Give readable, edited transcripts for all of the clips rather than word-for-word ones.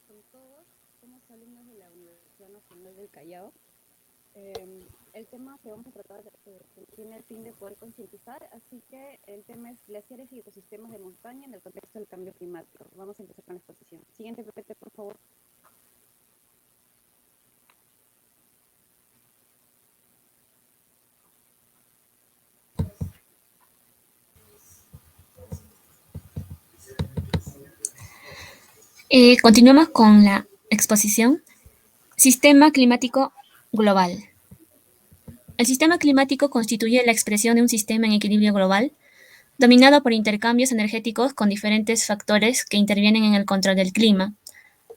con todos. Somos alumnos de la Universidad Nacional del Callao. El tema que vamos a tratar tiene el fin de poder concientizar, así que el tema es glaciares y ecosistemas de montaña en el contexto del cambio climático. Vamos a empezar con la exposición. Siguiente PPT, por favor. Continuamos con la exposición. Sistema climático global. El sistema climático constituye la expresión de un sistema en equilibrio global, dominado por intercambios energéticos con diferentes factores que intervienen en el control del clima.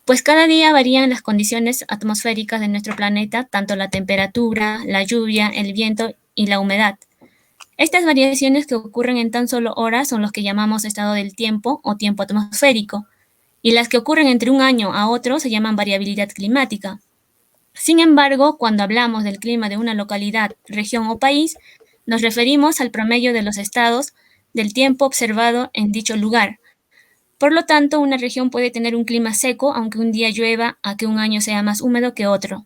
Pues cada día varían las condiciones atmosféricas de nuestro planeta, tanto la temperatura, la lluvia, el viento y la humedad. Estas variaciones que ocurren en tan solo horas son los que llamamos estado del tiempo o tiempo atmosférico, y las que ocurren entre un año a otro se llaman variabilidad climática. Sin embargo, cuando hablamos del clima de una localidad, región o país, nos referimos al promedio de los estados del tiempo observado en dicho lugar. Por lo tanto, una región puede tener un clima seco, aunque un día llueva, a que un año sea más húmedo que otro.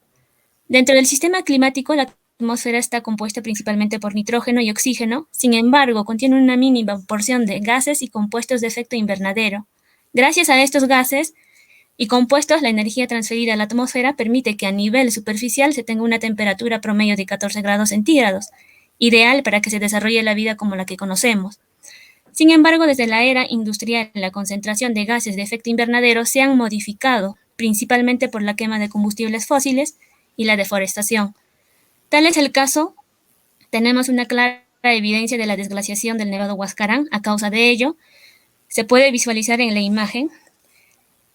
Dentro del sistema climático, la atmósfera está compuesta principalmente por nitrógeno y oxígeno, sin embargo, contiene una mínima porción de gases y compuestos de efecto invernadero. Gracias a estos gases y compuestos, la energía transferida a la atmósfera permite que a nivel superficial se tenga una temperatura promedio de 14 grados centígrados, ideal para que se desarrolle la vida como la que conocemos. Sin embargo, desde la era industrial, la concentración de gases de efecto invernadero se han modificado, principalmente por la quema de combustibles fósiles y la deforestación. Tal es el caso, tenemos una clara evidencia de la desglaciación del Nevado Huascarán. A causa de ello, se puede visualizar en la imagen.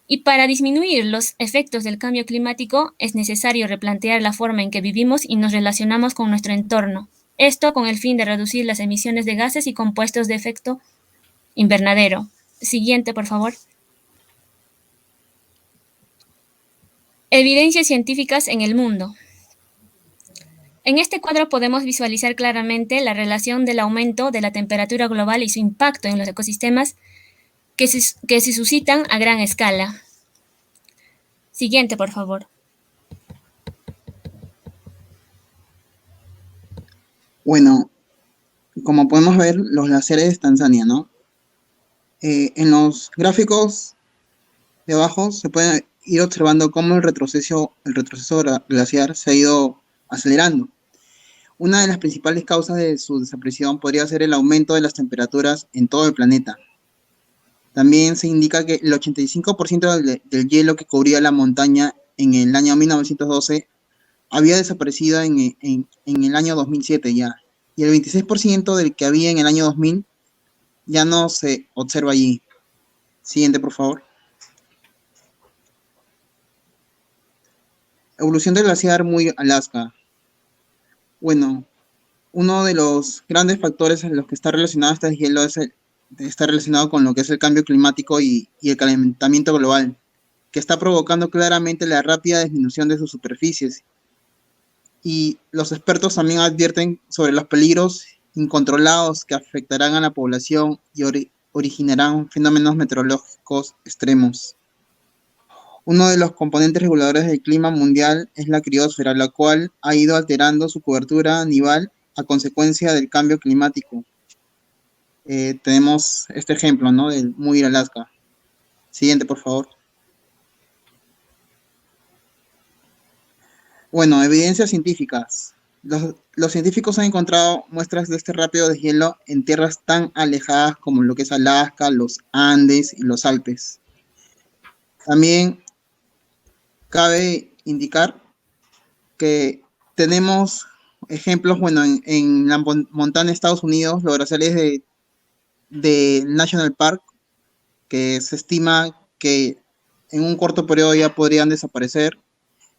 Y para disminuir los efectos del cambio climático es necesario replantear la forma en que vivimos y nos relacionamos con nuestro entorno. Esto con el fin de reducir las emisiones de gases y compuestos de efecto invernadero. Siguiente, por favor. Evidencias científicas en el mundo. En este cuadro podemos visualizar claramente la relación del aumento de la temperatura global y su impacto en los ecosistemas que se suscitan a gran escala. Siguiente, por favor. Bueno, como podemos ver, los glaciares de Tanzania, ¿no? En los gráficos de abajo se puede ir observando cómo el retroceso glaciar se ha ido acelerando. Una de las principales causas de su desaparición podría ser el aumento de las temperaturas en todo el planeta. También se indica que el 85% del hielo que cubría la montaña en el año 1912 había desaparecido en el año 2007 ya. Y el 26% del que había en el año 2000 ya no se observa allí. Siguiente, por favor. Evolución del glaciar Muir Alaska. Bueno, uno de los grandes factores en los que está relacionado este hielo está relacionado con lo que es el cambio climático y el calentamiento global, que está provocando claramente la rápida disminución de sus superficies. Y los expertos también advierten sobre los peligros incontrolados que afectarán a la población y originarán fenómenos meteorológicos extremos. Uno de los componentes reguladores del clima mundial es la criosfera, la cual ha ido alterando su cobertura nival a consecuencia del cambio climático. Tenemos este ejemplo, ¿no? Del Muir Alaska. Siguiente, por favor. Bueno, evidencias científicas. Los científicos han encontrado muestras de este rápido deshielo en tierras tan alejadas como lo que es Alaska, los Andes y los Alpes. También cabe indicar que tenemos ejemplos, bueno, en la montaña de Estados Unidos, los glaciares de National Park, que se estima que en un corto periodo ya podrían desaparecer.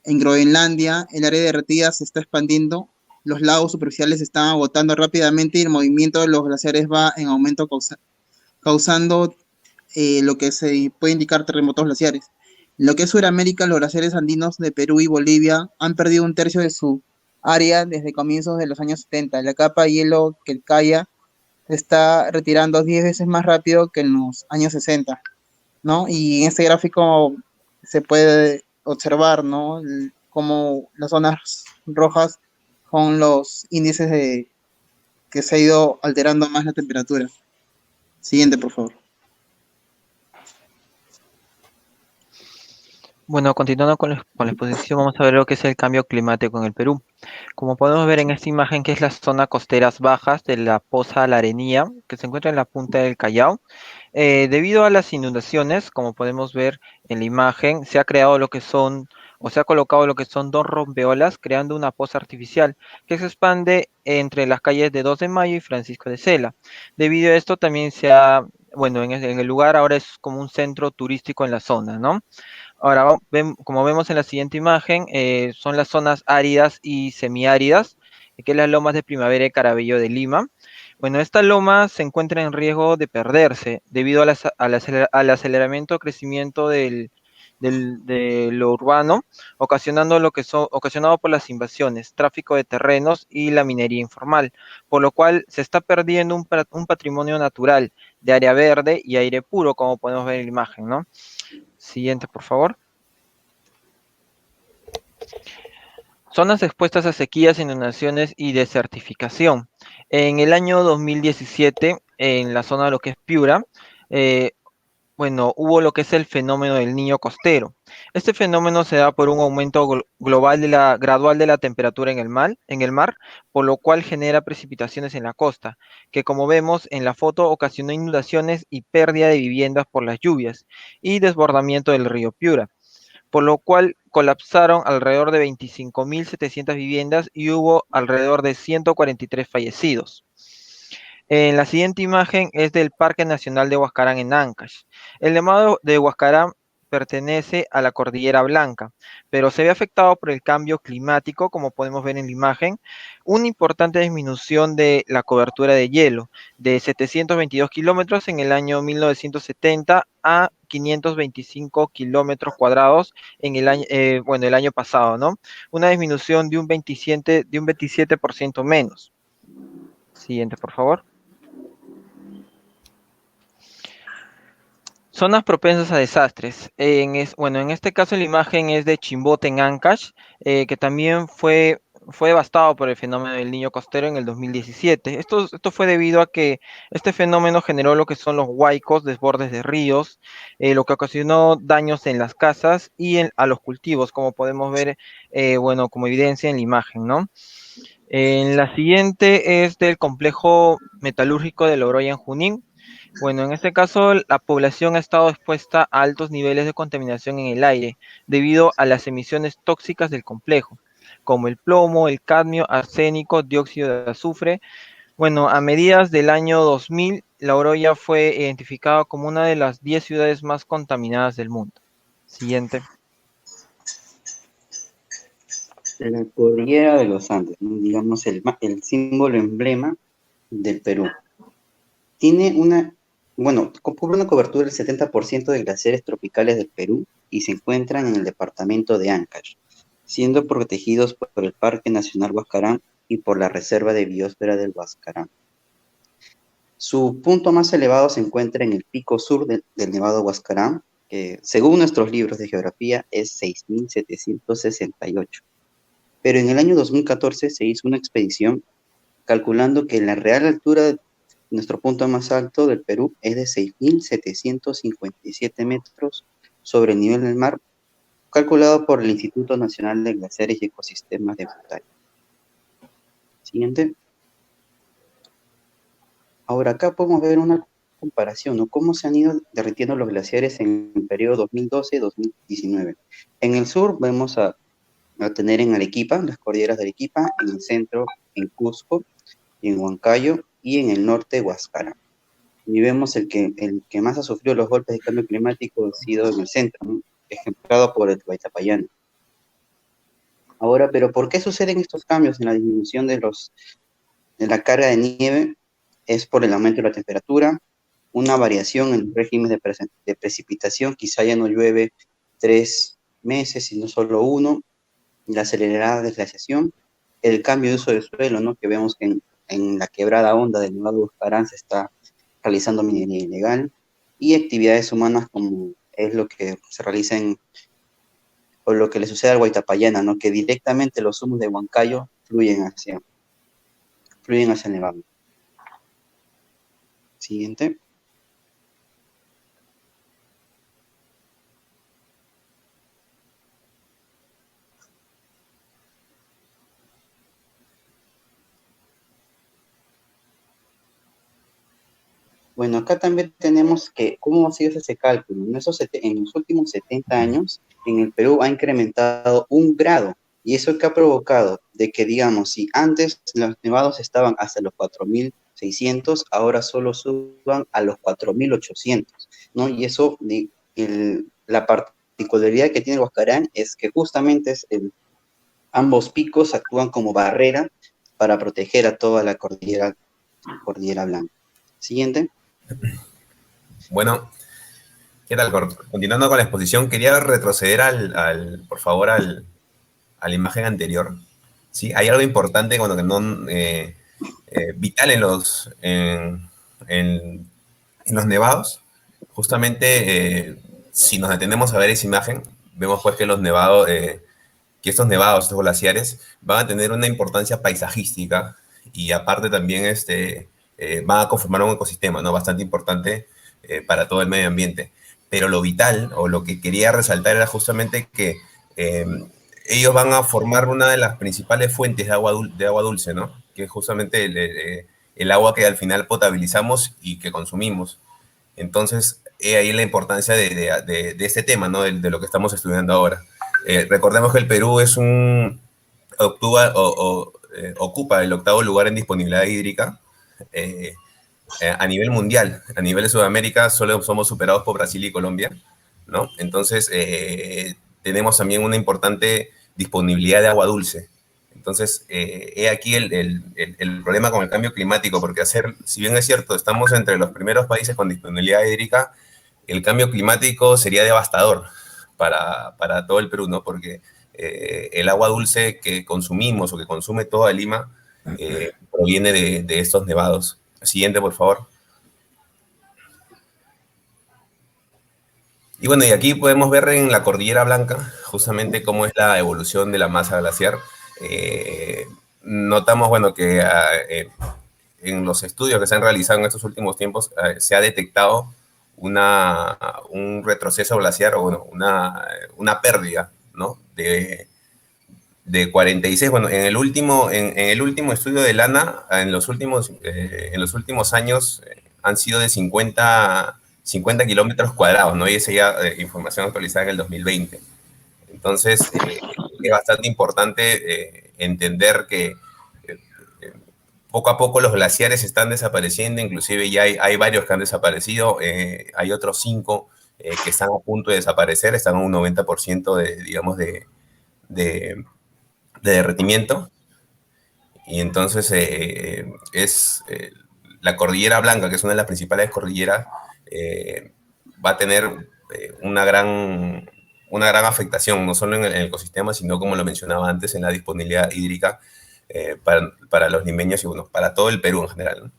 En Groenlandia, el área derretida se está expandiendo, los lagos superficiales se están agotando rápidamente y el movimiento de los glaciares va en aumento, causando lo que se puede indicar terremotos glaciares. En lo que es Sudamérica, los glaciares andinos de Perú y Bolivia han perdido un tercio de su área desde comienzos de los años 70. La capa de hielo que cae se está retirando 10 veces más rápido que en los años 60, ¿no? Y en este gráfico se puede observar, ¿no? Como las zonas rojas son los índices de que se ha ido alterando más la temperatura. Siguiente, por favor. Bueno, continuando con la exposición, vamos a ver lo que es el cambio climático en el Perú. Como podemos ver en esta imagen, que es la zona costeras bajas de la Poza La Arenilla, que se encuentra en la punta del Callao, debido a las inundaciones, como podemos ver en la imagen, se ha creado lo que son, o se ha colocado lo que son dos rompeolas, creando una poza artificial que se expande entre las calles de 2 de Mayo y Francisco de Sela. Debido a esto también se ha, bueno, en el lugar ahora es como un centro turístico en la zona, ¿no? Ahora, como vemos en la siguiente imagen, son las zonas áridas y semiáridas, que es las lomas de Primavera y Carabello de Lima. Bueno, esta loma se encuentra en riesgo de perderse debido al aceleramiento crecimiento de lo urbano, ocasionado por las invasiones, tráfico de terrenos y la minería informal, por lo cual se está perdiendo un patrimonio natural de área verde y aire puro, como podemos ver en la imagen, ¿no? Siguiente, por favor. Zonas expuestas a sequías, inundaciones y desertificación. En el año 2017, en la zona de lo que es Piura, eh, bueno, hubo lo que es el fenómeno del niño costero. Este fenómeno se da por un aumento global gradual de la temperatura en el mar, por lo cual genera precipitaciones en la costa, que como vemos en la foto ocasionó inundaciones y pérdida de viviendas por las lluvias y desbordamiento del río Piura, por lo cual colapsaron alrededor de 25.700 viviendas y hubo alrededor de 143 fallecidos. En la siguiente imagen es del Parque Nacional de Huascarán en Ancash. El Nevado de Huascarán pertenece a la Cordillera Blanca, pero se ve afectado por el cambio climático, como podemos ver en la imagen, una importante disminución de la cobertura de hielo, de 722 kilómetros en el año 1970 a 525 kilómetros cuadrados en el año, bueno, el año pasado, ¿no? Una disminución de un 27% menos. Siguiente, por favor. Zonas propensas a desastres. Bueno, en este caso la imagen es de Chimbote en Ancash, que también fue devastado por el fenómeno del niño costero en el 2017. Esto fue debido a que este fenómeno generó lo que son los huaicos, desbordes de ríos, lo que ocasionó daños en las casas y a los cultivos, como podemos ver, bueno, como evidencia en la imagen, ¿no? En la siguiente es del complejo metalúrgico de Loroya en Junín. Bueno, en este caso la población ha estado expuesta a altos niveles de contaminación en el aire debido a las emisiones tóxicas del complejo, como el plomo, el cadmio, arsénico, dióxido de azufre. Bueno, a mediados del año 2000, La Oroya fue identificada como una de las 10 ciudades más contaminadas del mundo. Siguiente. La cordillera de los Andes, ¿no? Digamos el símbolo emblema del Perú. Tiene cubre una cobertura del 70% de glaciares tropicales del Perú y se encuentran en el departamento de Ancash, siendo protegidos por el Parque Nacional Huascarán y por la Reserva de Biosfera del Huascarán. Su punto más elevado se encuentra en el pico sur del Nevado Huascarán, que según nuestros libros de geografía es 6.768. Pero en el año 2014 se hizo una expedición calculando que la real altura de nuestro punto más alto del Perú es de 6.757 metros sobre el nivel del mar, calculado por el Instituto Nacional de Glaciares y Ecosistemas de Montaña. Siguiente. Ahora acá podemos ver una comparación, ¿no? Cómo se han ido derritiendo los glaciares en el periodo 2012-2019. En el sur vemos a tener en Arequipa, las cordilleras de Arequipa, en el centro, en Cusco, en Huancayo y en el norte, Huascarán. Y vemos el que más ha sufrido los golpes de cambio climático ha sido en el centro, ¿no? Ejemplado por el Huaytapallano. Ahora, ¿pero por qué suceden estos cambios en la disminución de la carga de nieve? Es por el aumento de la temperatura, una variación en el régimen de precipitación, quizá ya no llueve 3 meses, sino solo 1, la acelerada desglaciación, el cambio de uso del suelo, ¿no? Que vemos que en la quebrada honda del Nevado de Huascarán se está realizando minería ilegal, y actividades humanas como es lo que se realiza en o lo que le sucede al Guaitapayana, ¿no? Que directamente los humos de Huancayo fluyen hacia el Nevado. Siguiente. Bueno, acá también tenemos que, ¿cómo ha sido ese cálculo? En los últimos 70 años, en el Perú ha incrementado 1 grado. ¿Y eso qué ha provocado? De que, digamos, si antes los nevados estaban hasta los 4.600, ahora solo suban a los 4.800, ¿no? Y eso, la particularidad que tiene el Huascarán es que justamente ambos picos actúan como barrera para proteger a toda la cordillera Blanca. Siguiente. Bueno, ¿qué tal? Continuando con la exposición, quería retroceder por favor, a la imagen anterior. ¿Sí? Hay algo importante cuando que no, vital en los nevados. Justamente, si nos detenemos a ver esa imagen, vemos pues que los nevados, que estos nevados, estos glaciares, van a tener una importancia paisajística y aparte también van a conformar un ecosistema, ¿no? Bastante importante para todo el medio ambiente. Pero lo vital, o lo que quería resaltar, era justamente que eh, ellos van a formar una de las principales fuentes de agua dulce, ¿no? Que es justamente el agua que al final potabilizamos y que consumimos. Entonces, ahí la importancia de este tema, ¿no? De lo que estamos estudiando ahora. Recordemos que el Perú ocupa el 8º lugar en disponibilidad hídrica eh, a nivel mundial. A nivel de Sudamérica solo somos superados por Brasil y Colombia, ¿no? Entonces, tenemos también una importante disponibilidad de agua dulce. Entonces, he aquí el problema con el cambio climático, porque si bien es cierto, estamos entre los primeros países con disponibilidad hídrica, el cambio climático sería devastador para todo el Perú, ¿no? Porque el agua dulce que consumimos o que consume toda Lima proviene de estos nevados. Siguiente, por favor. Y bueno, y aquí podemos ver en la Cordillera Blanca justamente cómo es la evolución de la masa glaciar. Notamos, bueno, que en los estudios que se han realizado en estos últimos tiempos se ha detectado un retroceso glaciar o bueno, una pérdida, ¿no? De 46, bueno, en el último estudio de Lana, en los últimos años han sido de 50 kilómetros cuadrados, ¿no? Y esa ya información actualizada en el 2020. Entonces, es bastante importante entender que poco a poco los glaciares están desapareciendo, inclusive ya hay varios que han desaparecido, hay otros 5 que están a punto de desaparecer, están a un 90% digamos, de derretimiento. Y entonces la Cordillera Blanca, que es una de las principales cordilleras, va a tener una gran afectación, no solo en el ecosistema, sino como lo mencionaba antes, en la disponibilidad hídrica para los limeños y bueno, para todo el Perú en general, ¿no?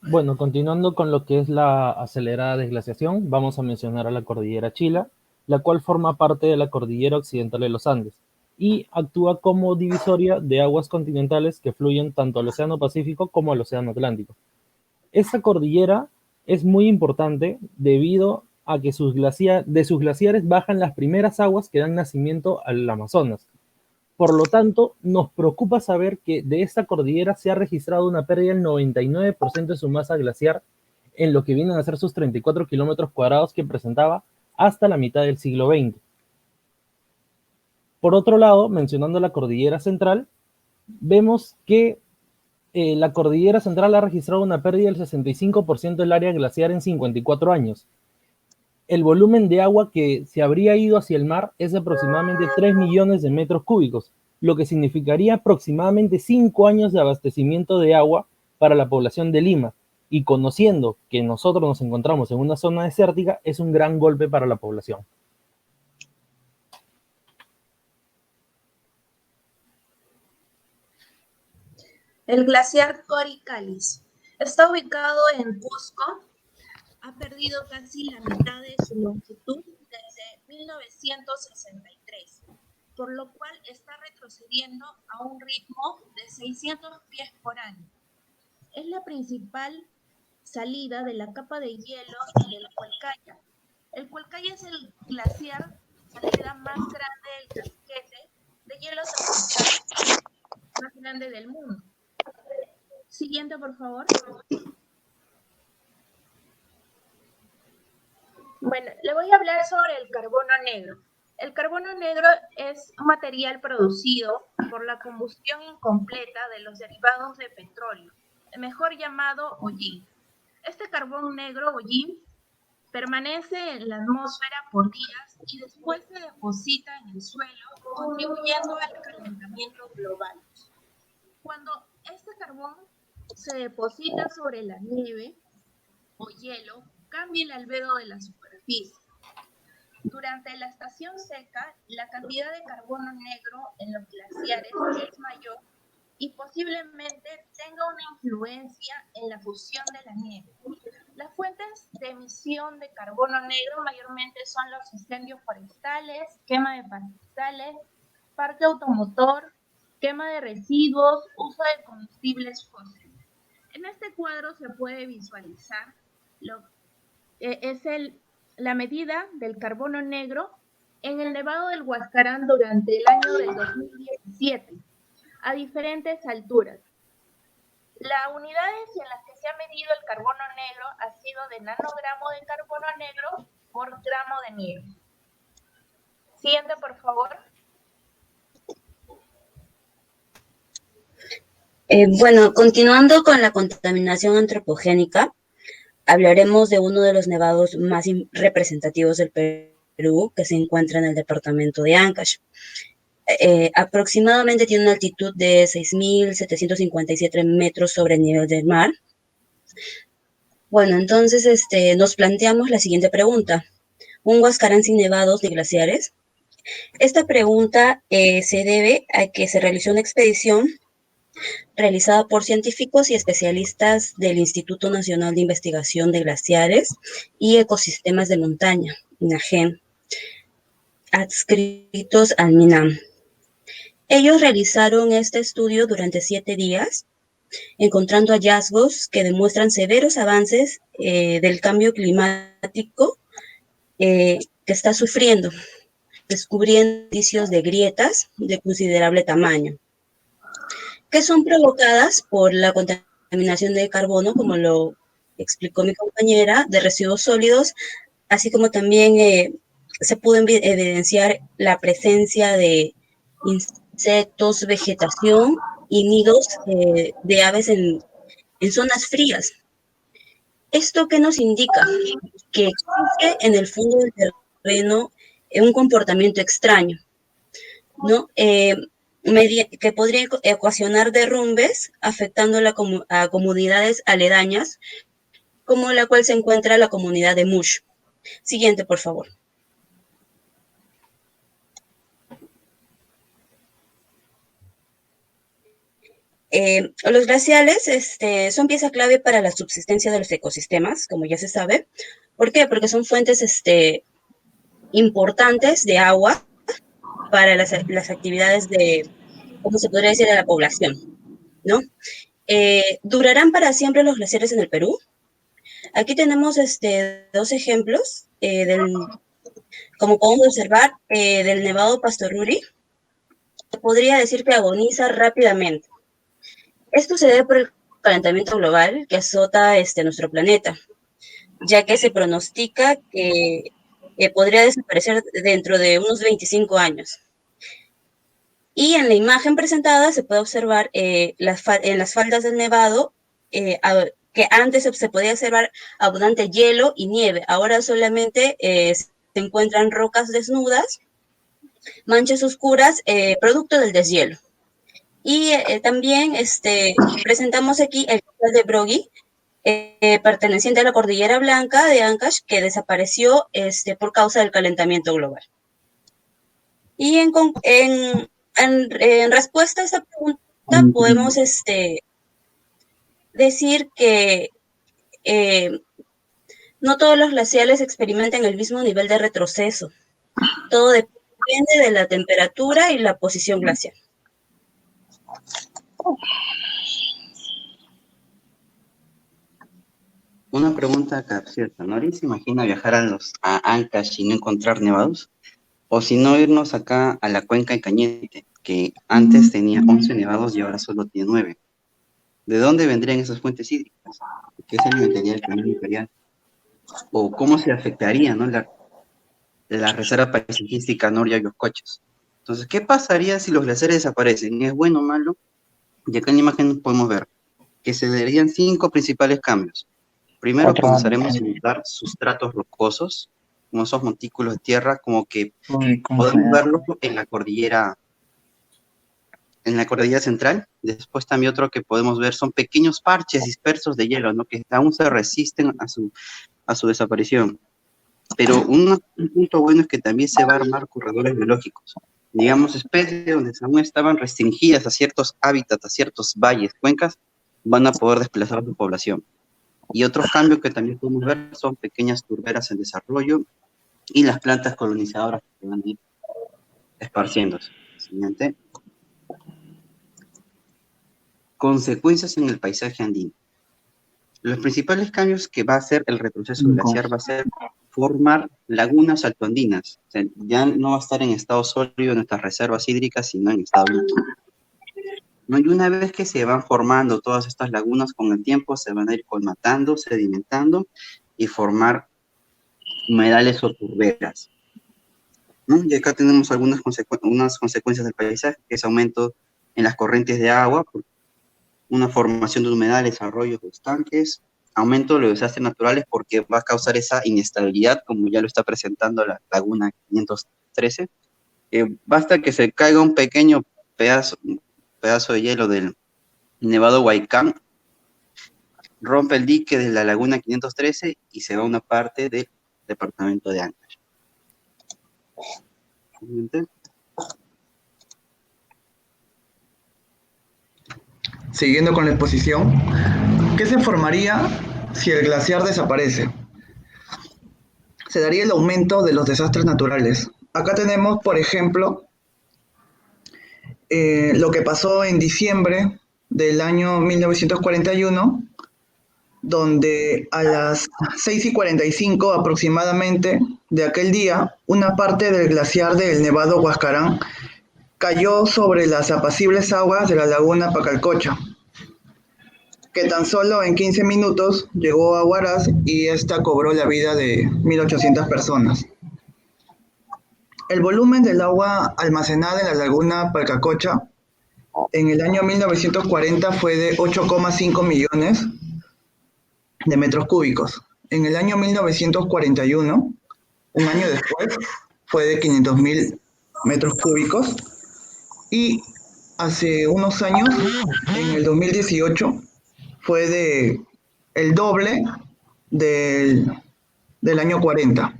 Bueno, continuando con lo que es la acelerada desglaciación, vamos a mencionar a la cordillera Chila, la cual forma parte de la cordillera occidental de los Andes y actúa como divisoria de aguas continentales que fluyen tanto al Océano Pacífico como al Océano Atlántico. Esta cordillera es muy importante debido a que de sus glaciares bajan las primeras aguas que dan nacimiento al Amazonas. Por lo tanto, nos preocupa saber que de esta cordillera se ha registrado una pérdida del 99% de su masa glaciar en lo que vienen a ser sus 34 kilómetros cuadrados que presentaba hasta la mitad del siglo XX. Por otro lado, mencionando la cordillera central, vemos que la cordillera central ha registrado una pérdida del 65% del área glaciar en 54 años. El volumen de agua que se habría ido hacia el mar es de aproximadamente 3 millones de metros cúbicos, lo que significaría aproximadamente 5 años de abastecimiento de agua para la población de Lima. Y conociendo que nosotros nos encontramos en una zona desértica, es un gran golpe para la población. El glaciar Coricalis está ubicado en Cusco, ha perdido casi la mitad de su longitud desde 1963, por lo cual está retrocediendo a un ritmo de 600 pies por año. Es la principal salida de la capa de hielo del Cualcaya. El Cualcaya es el glaciar salida más grande del casquete de hielo tropical más grande del mundo. Siguiente, por favor. Bueno, le voy a hablar sobre el carbono negro. El carbono negro es un material producido por la combustión incompleta de los derivados de petróleo, mejor llamado hollín. Este carbón negro, hollín, permanece en la atmósfera por días y después se deposita en el suelo, contribuyendo al calentamiento global. Cuando este carbón se deposita sobre la nieve o hielo, cambia el albedo de la superficie. Durante la estación seca, la cantidad de carbono negro en los glaciares es mayor y posiblemente tenga una influencia en la fusión de la nieve. Las fuentes de emisión de carbono negro mayormente son los incendios forestales, quema de pastizales, parque automotor, quema de residuos, uso de combustibles fósiles. En este cuadro se puede visualizar la medida del carbono negro en el Nevado del Huascarán durante el año del 2017, a diferentes alturas. Las unidades en las que se ha medido el carbono negro ha sido de nanogramo de carbono negro por gramo de nieve. Siguiente, por favor. Bueno, continuando con la contaminación antropogénica, hablaremos de uno de los nevados más representativos del Perú, que se encuentra en el departamento de Ancash. Aproximadamente tiene una altitud de 6.757 metros sobre el nivel del mar. Bueno, entonces nos planteamos la siguiente pregunta. ¿Un Huascarán sin nevados ni glaciares? Esta pregunta se debe a que se realizó una expedición realizada por científicos y especialistas del Instituto Nacional de Investigación de Glaciares y Ecosistemas de Montaña, INAGEM, adscritos al MINAM. Ellos realizaron este estudio durante 7 días, encontrando hallazgos que demuestran severos avances del cambio climático que está sufriendo, descubriendo indicios de grietas de considerable tamaño, que son provocadas por la contaminación de carbono, como lo explicó mi compañera, de residuos sólidos, así como también se pudo evidenciar la presencia de insectos, vegetación y nidos de aves en zonas frías. ¿Esto qué nos indica? Que existe en el fondo del terreno un comportamiento extraño, ¿no? Que podría ocasionar derrumbes afectando a comunidades aledañas, como la cual se encuentra la comunidad de Mush. Siguiente, por favor. Los glaciales son pieza clave para la subsistencia de los ecosistemas, como ya se sabe. ¿Por qué? Porque son fuentes importantes de agua para las actividades de, ¿cómo se podría decir?, de la población, ¿no? ¿Durarán para siempre los glaciares en el Perú? Aquí tenemos 2 ejemplos, como podemos observar, del Nevado Pastoruri. Podría decir que agoniza rápidamente. Esto se debe por el calentamiento global que azota nuestro planeta, ya que se pronostica que podría desaparecer dentro de unos 25 años. Y en la imagen presentada se puede observar en las faldas del nevado que antes se podía observar abundante hielo y nieve. Ahora solamente se encuentran rocas desnudas, manchas oscuras, producto del deshielo. Y también presentamos aquí el glaciar de Broggie, perteneciente a la Cordillera Blanca de Ancash, que desapareció por causa del calentamiento global. Y en respuesta a esta pregunta podemos decir que No todos los glaciares experimentan el mismo nivel de retroceso. Todo depende de la temperatura y la posición glacial. Una pregunta capciosa, ¿no? ¿Alguien se imagina viajar a Ancash y no encontrar nevados? O si no, irnos acá a la cuenca de Cañete, que antes tenía 11 nevados y ahora solo tiene 9. ¿De dónde vendrían esas fuentes hídricas? ¿Qué se alimentaría el canal imperial? ¿O cómo se afectaría, ¿no? la reserva paisajística Noria y los coches? Entonces, ¿qué pasaría si los glaciares desaparecen? ¿Es bueno o malo? Y acá en la imagen podemos ver que se darían 5 principales cambios. Primero, comenzaremos a notar sustratos rocosos, como esos montículos de tierra, como que podemos verlo en la cordillera central. Después también otro que podemos ver son pequeños parches dispersos de hielo, ¿no? Que aún se resisten a su desaparición. Pero un punto bueno es que también se va a armar corredores biológicos. Digamos, especies donde aún estaban restringidas a ciertos hábitats, a ciertos valles, cuencas, van a poder desplazar su población. Y otros cambios que también podemos ver son pequeñas turberas en desarrollo y las plantas colonizadoras que van a ir esparciéndose. Siguiente. Consecuencias en el paisaje andino. Los principales cambios que va a hacer el retroceso glaciar va a ser formar lagunas altoandinas. O sea, ya no va a estar en estado sólido en nuestras reservas hídricas, sino en estado líquido. ¿No? Y una vez que se van formando todas estas lagunas, con el tiempo se van a ir colmatando, sedimentando y formar humedales o turberas, ¿no? Y acá tenemos unas consecuencias del paisaje, que es aumento en las corrientes de agua, una formación de humedales, arroyos o estanques, aumento de los desastres naturales porque va a causar esa inestabilidad, como ya lo está presentando la laguna 513. Basta que se caiga un pequeño pedazo de hielo del Nevado Huaycán, rompe el dique de la laguna 513 y se va a una parte del departamento de Ancash. Siguiendo con la exposición, ¿qué se formaría si el glaciar desaparece? Se daría el aumento de los desastres naturales. Acá tenemos, por ejemplo, lo que pasó en diciembre del año 1941, donde a las 6:45 aproximadamente de aquel día, una parte del glaciar del Nevado Huascarán cayó sobre las apacibles aguas de la laguna Pacalcocha, que tan solo en 15 minutos llegó a Huaraz y esta cobró la vida de 1.800 personas. El volumen del agua almacenada en la laguna Palcacocha en el año 1940 fue de 8,5 millones de metros cúbicos. En el año 1941, un año después, fue de 500.000 metros cúbicos. Y hace unos años, en el 2018, fue de el doble del año 40,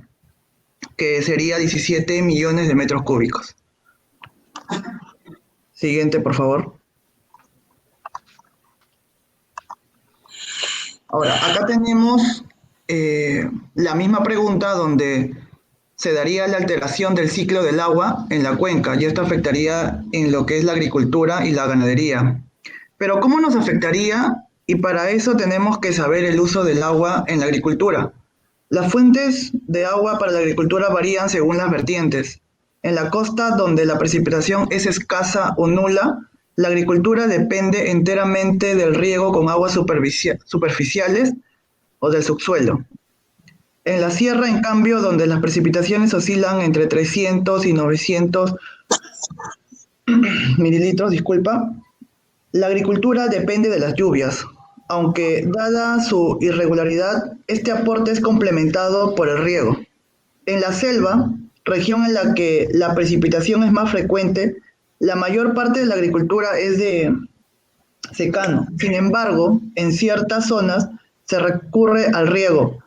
que sería 17 millones de metros cúbicos. Siguiente, por favor. Ahora, acá tenemos la misma pregunta donde se daría la alteración del ciclo del agua en la cuenca y esto afectaría en lo que es la agricultura y la ganadería. Pero ¿cómo nos afectaría? Y para eso tenemos que saber el uso del agua en la agricultura. Las fuentes de agua para la agricultura varían según las vertientes. En la costa, donde la precipitación es escasa o nula, la agricultura depende enteramente del riego con aguas superficiales o del subsuelo. En la sierra, en cambio, donde las precipitaciones oscilan entre 300 y 900 mililitros, la agricultura depende de las lluvias, aunque dada su irregularidad, este aporte es complementado por el riego. En la selva, región en la que la precipitación es más frecuente, la mayor parte de la agricultura es de secano. Sin embargo, en ciertas zonas se recurre al riego,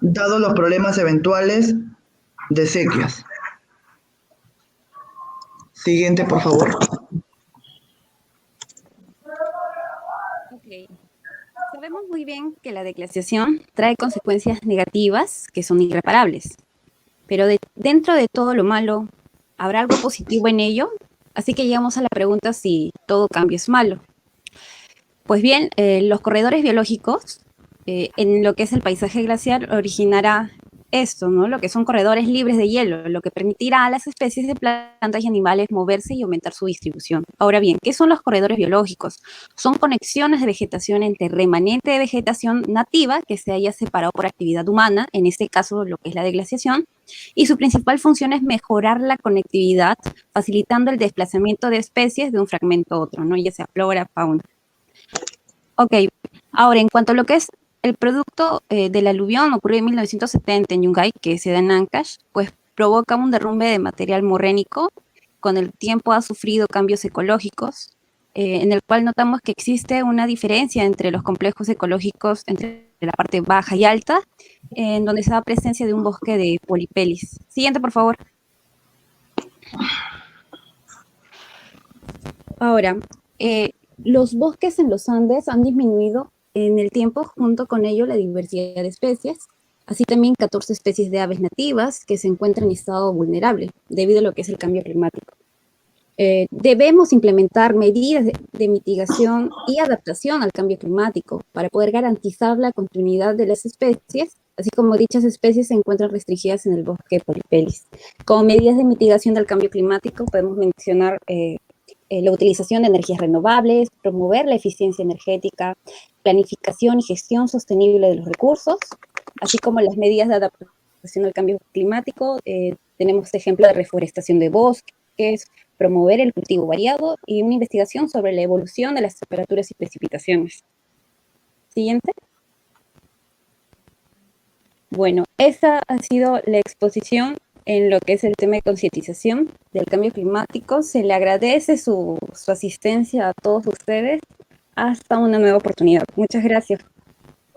dado los problemas eventuales de sequías. Siguiente, por favor. Ok. Sabemos muy bien que la deglaciación trae consecuencias negativas que son irreparables, pero dentro de todo lo malo, ¿habrá algo positivo en ello? Así que llegamos a la pregunta si todo cambio es malo. Pues bien, los corredores biológicos, en lo que es el paisaje glaciar, originará esto, ¿no? Lo que son corredores libres de hielo, lo que permitirá a las especies de plantas y animales moverse y aumentar su distribución. Ahora bien, ¿qué son los corredores biológicos? Son conexiones de vegetación entre remanente de vegetación nativa que se haya separado por actividad humana, en este caso lo que es la deglaciación, y su principal función es mejorar la conectividad, facilitando el desplazamiento de especies de un fragmento a otro, ¿no? Ya sea flora, fauna. Ok, ahora en cuanto a lo que es el producto del aluvión ocurrió en 1970 en Yungay, que se da en Ancash, pues provoca un derrumbe de material morrénico, con el tiempo ha sufrido cambios ecológicos, en el cual notamos que existe una diferencia entre los complejos ecológicos, entre la parte baja y alta, en donde se da presencia de un bosque de polipelis. Siguiente, por favor. Ahora, los bosques en los Andes han disminuido en el tiempo, junto con ello la diversidad de especies, así también 14 especies de aves nativas que se encuentran en estado vulnerable debido a lo que es el cambio climático. Debemos implementar medidas de mitigación y adaptación al cambio climático para poder garantizar la continuidad de las especies, así como dichas especies se encuentran restringidas en el bosque de Polipelis. Como medidas de mitigación del cambio climático podemos mencionar la utilización de energías renovables, promover la eficiencia energética, planificación y gestión sostenible de los recursos, así como las medidas de adaptación al cambio climático. Tenemos ejemplos de reforestación de bosques, promover el cultivo variado y una investigación sobre la evolución de las temperaturas y precipitaciones. Siguiente. Bueno, esa ha sido la exposición en lo que es el tema de concientización del cambio climático. Se le agradece su asistencia a todos ustedes. Hasta una nueva oportunidad. Muchas gracias.